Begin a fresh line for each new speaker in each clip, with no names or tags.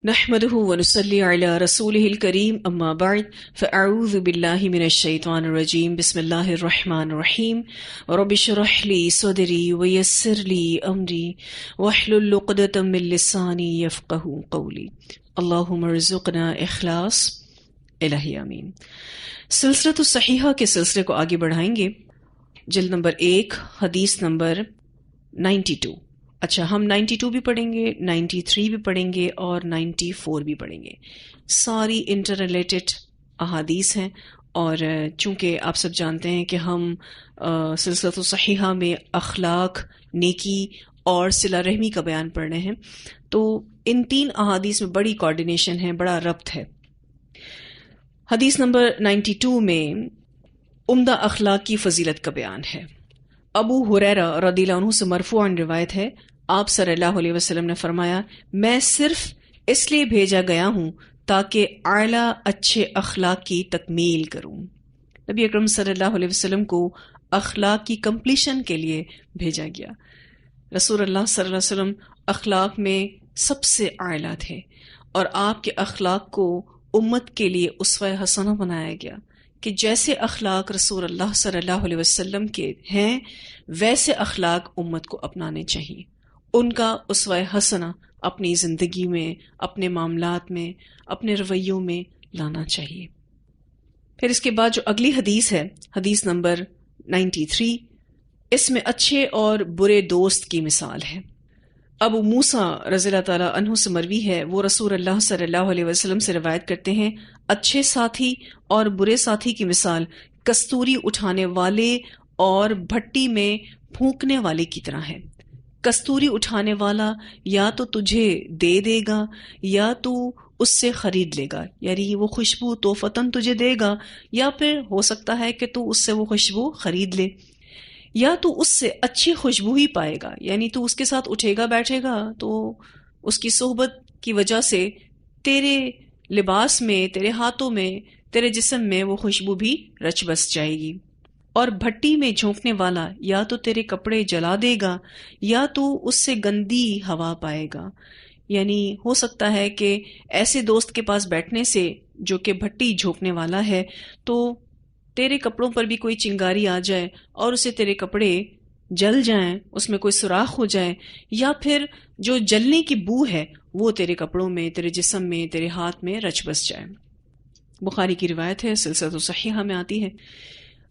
نحمده ونصلي على رسوله الكريم اما بعد فاعوذ بالله من الشيطان الرجيم بسم الله الرحمن الرحيم رب اشرح لي صدري ويسر لي امري واحلل عقدة من لساني يفقهوا قولي اللهم ارزقنا اخلاص الہی آمین۔ سلسلۃ الصحیحہ کے سلسلے کو آگے بڑھائیں گے، جلد نمبر 1 حدیث نمبر 92۔ اچھا، ہم 92 بھی پڑھیں گے، 93 بھی پڑھیں گے اور 94 بھی پڑھیں گے۔ ساری انٹر ریلیٹڈ احادیث ہیں، اور چونکہ آپ سب جانتے ہیں کہ ہم سلسلۃ الصحیحہ میں اخلاق، نیکی اور صلہ رحمی کا بیان پڑھ رہے ہیں، تو ان 3 احادیث میں بڑی کوارڈینیشن ہے، بڑا ربط ہے۔ حدیث نمبر 92 میں عمدہ اخلاق کی فضیلت کا بیان ہے۔ ابو ہریرہ رضی اللہ عنہ سے مرفوعاً روایت ہے، آپ صلی اللہ علیہ وسلم نے فرمایا، میں صرف اس لیے بھیجا گیا ہوں تاکہ اعلیٰ اچھے اخلاق کی تکمیل کروں۔ نبی اکرم صلی اللہ علیہ وسلم کو اخلاق کی کمپلیشن کے لیے بھیجا گیا۔ رسول اللہ صلی اللہ علیہ وسلم اخلاق میں سب سے اعلیٰ تھے، اور آپ کے اخلاق کو امت کے لیے اسوہ حسنہ بنایا گیا کہ جیسے اخلاق رسول اللہ صلی اللہ علیہ وسلم کے ہیں ویسے اخلاق امت کو اپنانے چاہیے، ان کا اسوہ حسنہ اپنی زندگی میں، اپنے معاملات میں، اپنے رویوں میں لانا چاہیے۔ پھر اس کے بعد جو اگلی حدیث ہے، حدیث نمبر 93، اس میں اچھے اور برے دوست کی مثال ہے۔ ابو موسیٰ رضی اللہ تعالیٰ عنہ سے مروی ہے، وہ رسول اللہ صلی اللہ علیہ وسلم سے روایت کرتے ہیں، اچھے ساتھی اور برے ساتھی کی مثال کستوری اٹھانے والے اور بھٹی میں پھونکنے والے کی طرح ہے۔ کستوری اٹھانے والا یا تو تجھے دے دے گا یا تو اس سے خرید لے گا، یعنی وہ خوشبو توفتاً تجھے دے گا، یا پھر ہو سکتا ہے کہ تو اس سے وہ خوشبو خرید لے، یا تو اس سے اچھی خوشبو ہی پائے گا، یعنی تو اس کے ساتھ اٹھے گا بیٹھے گا تو اس کی صحبت کی وجہ سے تیرے لباس میں، تیرے ہاتھوں میں، تیرے جسم میں وہ خوشبو بھی رچ بس جائے گی۔ اور بھٹی میں جھونکنے والا یا تو تیرے کپڑے جلا دے گا یا تو اس سے گندی ہوا پائے گا، یعنی ہو سکتا ہے کہ ایسے دوست کے پاس بیٹھنے سے جو کہ بھٹی جھونکنے والا ہے تو تیرے کپڑوں پر بھی کوئی چنگاری آ جائے اور اسے تیرے کپڑے جل جائیں، اس میں کوئی سوراخ ہو جائے، یا پھر جو جلنے کی بو ہے وہ تیرے کپڑوں میں، تیرے جسم میں، تیرے ہاتھ میں رچ بس جائے۔ بخاری کی روایت ہے، سلسلۃ الصحیحہ میں آتی ہے۔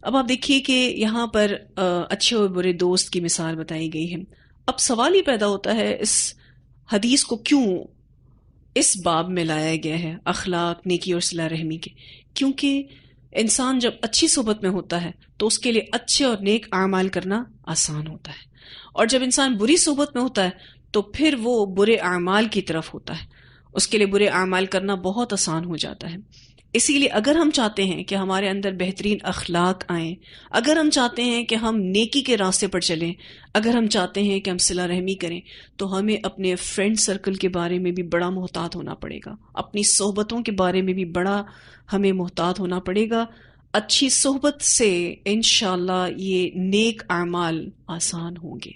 اب آپ دیکھیے کہ یہاں پر اچھے اور برے دوست کی مثال بتائی گئی ہے۔ اب سوال ہی پیدا ہوتا ہے، اس حدیث کو کیوں اس باب میں لایا گیا ہے، اخلاق، نیکی اور صلہ رحمی کے؟ کیونکہ انسان جب اچھی صحبت میں ہوتا ہے تو اس کے لیے اچھے اور نیک اعمال کرنا آسان ہوتا ہے، اور جب انسان بری صحبت میں ہوتا ہے تو پھر وہ برے اعمال کی طرف ہوتا ہے، اس کے لیے برے اعمال کرنا بہت آسان ہو جاتا ہے۔ اسی لیے اگر ہم چاہتے ہیں کہ ہمارے اندر بہترین اخلاق آئیں، اگر ہم چاہتے ہیں کہ ہم نیکی کے راستے پر چلیں، اگر ہم چاہتے ہیں کہ ہم صلہ رحمی کریں، تو ہمیں اپنے فرینڈ سرکل کے بارے میں بھی بڑا محتاط ہونا پڑے گا، اپنی صحبتوں کے بارے میں بھی بڑا ہمیں محتاط ہونا پڑے گا۔ اچھی صحبت سے انشاءاللہ یہ نیک اعمال آسان ہوں گے،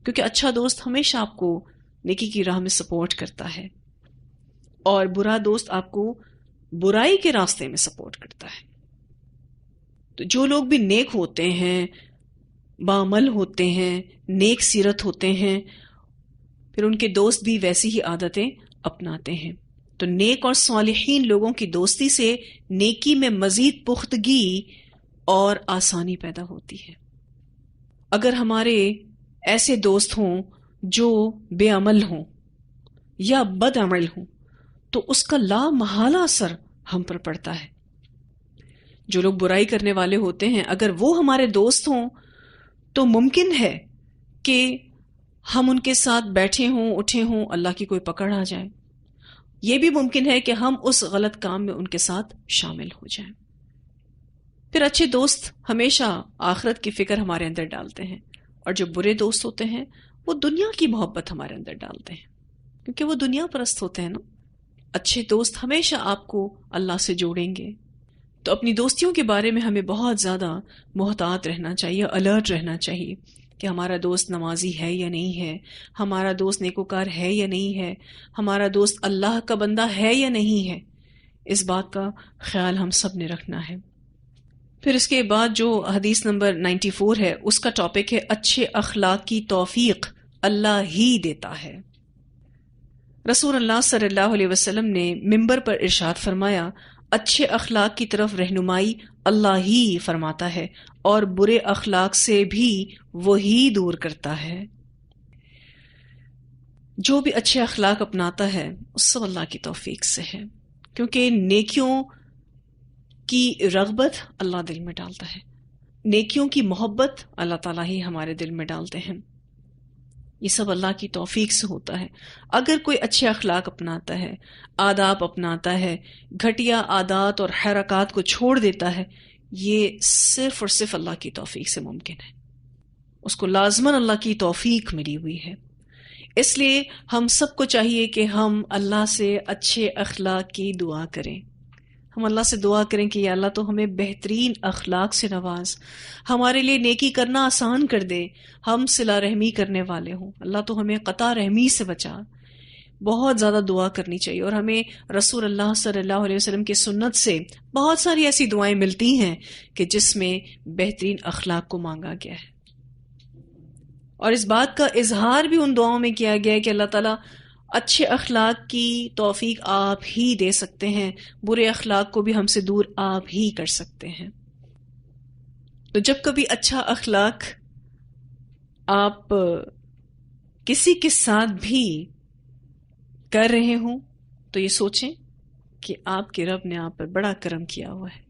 کیونکہ اچھا دوست ہمیشہ آپ کو نیکی کی راہ میں سپورٹ کرتا ہے، اور برا دوست آپ کو برائی کے راستے میں سپورٹ کرتا ہے۔ تو جو لوگ بھی نیک ہوتے ہیں، بعمل ہوتے ہیں، نیک سیرت ہوتے ہیں، پھر ان کے دوست بھی ویسی ہی عادتیں اپناتے ہیں۔ تو نیک اور صالحین لوگوں کی دوستی سے نیکی میں مزید پختگی اور آسانی پیدا ہوتی ہے۔ اگر ہمارے ایسے دوست ہوں جو بے عمل ہوں یا بد عمل ہوں تو اس کا لا محالہ اثر ہم پر پڑتا ہے۔ جو لوگ برائی کرنے والے ہوتے ہیں اگر وہ ہمارے دوست ہوں تو ممکن ہے کہ ہم ان کے ساتھ بیٹھے ہوں، اٹھے ہوں، اللہ کی کوئی پکڑ آ جائے۔ یہ بھی ممکن ہے کہ ہم اس غلط کام میں ان کے ساتھ شامل ہو جائیں۔ پھر اچھے دوست ہمیشہ آخرت کی فکر ہمارے اندر ڈالتے ہیں، اور جو برے دوست ہوتے ہیں وہ دنیا کی محبت ہمارے اندر ڈالتے ہیں، کیونکہ وہ دنیا پرست ہوتے ہیں نا۔ اچھے دوست ہمیشہ آپ کو اللہ سے جوڑیں گے، تو اپنی دوستیوں کے بارے میں ہمیں بہت زیادہ محتاط رہنا چاہیے، الرٹ رہنا چاہیے کہ ہمارا دوست نمازی ہے یا نہیں ہے، ہمارا دوست نیکوکار ہے یا نہیں ہے، ہمارا دوست اللہ کا بندہ ہے یا نہیں ہے، اس بات کا خیال ہم سب نے رکھنا ہے۔ پھر اس کے بعد جو حدیث نمبر 94 ہے، اس کا ٹاپک ہے اچھے اخلاق کی توفیق اللہ ہی دیتا ہے۔ رسول اللہ صلی اللہ علیہ وسلم نے ممبر پر ارشاد فرمایا، اچھے اخلاق کی طرف رہنمائی اللہ ہی فرماتا ہے اور برے اخلاق سے بھی وہی دور کرتا ہے۔ جو بھی اچھے اخلاق اپناتا ہے اس سب اللہ کی توفیق سے ہے، کیونکہ نیکیوں کی رغبت اللہ دل میں ڈالتا ہے، نیکیوں کی محبت اللہ تعالیٰ ہی ہمارے دل میں ڈالتے ہیں، یہ سب اللہ کی توفیق سے ہوتا ہے۔ اگر کوئی اچھے اخلاق اپناتا ہے، آداب اپناتا ہے، گھٹیا عادات اور حرکات کو چھوڑ دیتا ہے، یہ صرف اور صرف اللہ کی توفیق سے ممکن ہے، اس کو لازماً اللہ کی توفیق ملی ہوئی ہے۔ اس لیے ہم سب کو چاہیے کہ ہم اللہ سے اچھے اخلاق کی دعا کریں، ہم اللہ سے دعا کریں کہ یا اللہ تو ہمیں بہترین اخلاق سے نواز، ہمارے لیے نیکی کرنا آسان کر دے، ہم صلہ رحمی کرنے والے ہوں، اللہ تو ہمیں قطع رحمی سے بچا۔ بہت زیادہ دعا کرنی چاہیے، اور ہمیں رسول اللہ صلی اللہ علیہ وسلم کی سنت سے بہت ساری ایسی دعائیں ملتی ہیں کہ جس میں بہترین اخلاق کو مانگا گیا ہے، اور اس بات کا اظہار بھی ان دعاؤں میں کیا گیا ہے کہ اللہ تعالیٰ اچھے اخلاق کی توفیق آپ ہی دے سکتے ہیں، برے اخلاق کو بھی ہم سے دور آپ ہی کر سکتے ہیں۔ تو جب کبھی اچھا اخلاق آپ کسی کے ساتھ بھی کر رہے ہوں تو یہ سوچیں کہ آپ کے رب نے آپ پر بڑا کرم کیا ہوا ہے،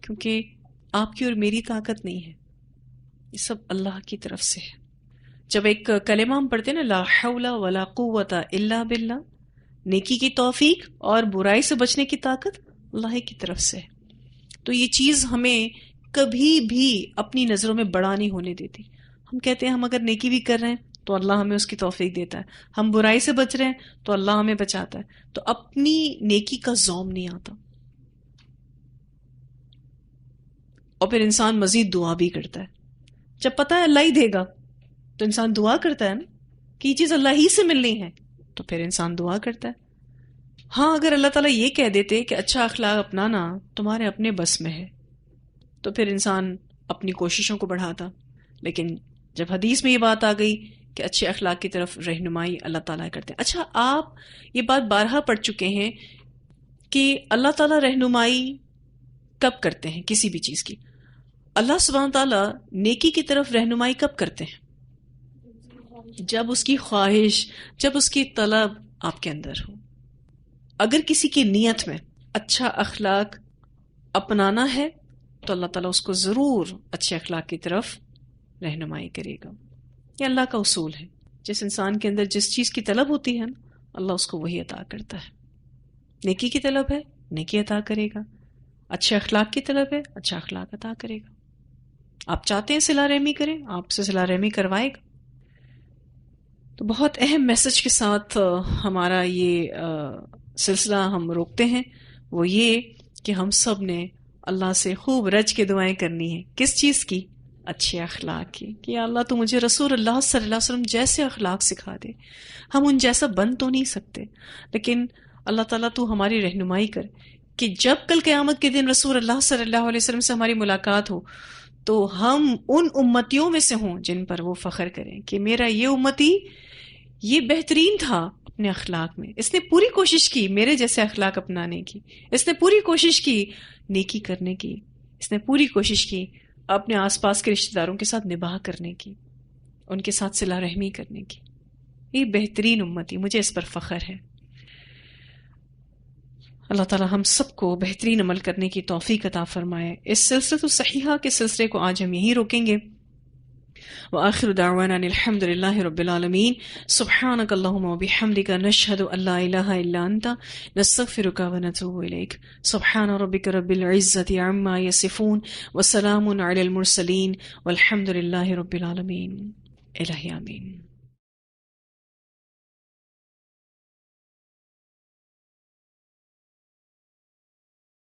کیونکہ آپ کی اور میری طاقت نہیں ہے، یہ سب اللہ کی طرف سے ہے۔ جب ایک کلمہ ہم پڑھتے ہیں نا، لا حول ولا قوت الا باللہ، نیکی کی توفیق اور برائی سے بچنے کی طاقت اللہ کی طرف سے ہے، تو یہ چیز ہمیں کبھی بھی اپنی نظروں میں بڑا نہیں ہونے دیتی۔ ہم کہتے ہیں ہم اگر نیکی بھی کر رہے ہیں تو اللہ ہمیں اس کی توفیق دیتا ہے، ہم برائی سے بچ رہے ہیں تو اللہ ہمیں بچاتا ہے، تو اپنی نیکی کا زوم نہیں آتا، اور پھر انسان مزید دعا بھی کرتا ہے۔ جب پتہ ہے اللہ ہی دے گا تو انسان دعا کرتا ہے نا کہ یہ چیز اللہ ہی سے ملنی ہے، تو پھر انسان دعا کرتا ہے۔ ہاں اگر اللہ تعالیٰ یہ کہہ دیتے کہ اچھا اخلاق اپنانا تمہارے اپنے بس میں ہے تو پھر انسان اپنی کوششوں کو بڑھاتا، لیکن جب حدیث میں یہ بات آ گئی کہ اچھے اخلاق کی طرف رہنمائی اللہ تعالیٰ کرتے ہیں۔ اچھا آپ یہ بات بارہا پڑھ چکے ہیں کہ اللہ تعالیٰ رہنمائی کب کرتے ہیں کسی بھی چیز کی؟ اللہ سبحانہ تعالیٰ نیکی کی طرف رہنمائی کب کرتے ہیں؟ جب اس کی خواہش، جب اس کی طلب آپ کے اندر ہو۔ اگر کسی کی نیت میں اچھا اخلاق اپنانا ہے تو اللہ تعالیٰ اس کو ضرور اچھے اخلاق کی طرف رہنمائی کرے گا۔ یہ اللہ کا اصول ہے، جس انسان کے اندر جس چیز کی طلب ہوتی ہے نا، اللہ اس کو وہی عطا کرتا ہے۔ نیکی کی طلب ہے، نیکی عطا کرے گا، اچھے اخلاق کی طلب ہے، اچھا اخلاق عطا کرے گا۔ آپ چاہتے ہیں صلہ رحمی کریں، آپ سے صلہ رحمی کروائے گا۔ تو بہت اہم میسج کے ساتھ ہمارا یہ سلسلہ ہم روکتے ہیں، وہ یہ کہ ہم سب نے اللہ سے خوب رج کے دعائیں کرنی ہیں۔ کس چیز کی؟ اچھے اخلاق کی، کہ یا اللہ تو مجھے رسول اللہ صلی اللہ علیہ وسلم جیسے اخلاق سکھا دے۔ ہم ان جیسا بن تو نہیں سکتے، لیکن اللہ تعالیٰ تو ہماری رہنمائی کر کہ جب کل قیامت کے دن رسول اللہ صلی اللہ علیہ وسلم سے ہماری ملاقات ہو تو ہم ان امتیوں میں سے ہوں جن پر وہ فخر کریں کہ میرا یہ امتی یہ بہترین تھا اپنے اخلاق میں، اس نے پوری کوشش کی میرے جیسے اخلاق اپنانے کی، اس نے پوری کوشش کی نیکی کرنے کی، اس نے پوری کوشش کی اپنے آس پاس کے رشتہ داروں کے ساتھ نباہ کرنے کی، ان کے ساتھ صلہ رحمی کرنے کی۔ یہ بہترین امتی، مجھے اس پر فخر ہے۔ اللہ تعالی ہم سب کو بہترین عمل کرنے کی توفیق عطا فرمائے۔ اس سلسلۃ الصحیحہ کے سلسلے کو آج ہم یہیں روکیں گے۔ وآخر دعوانا الحمد للہ رب العالمین۔ سبحانک اللہم وبحمدک، نشہد ان لا الہ الا انت، نستغفرک ونتوب الیک۔ سبحان ربک رب العزۃ عما یصفون، وسلام علی المرسلین، والحمد للہ رب العالمین۔ الہی آمین۔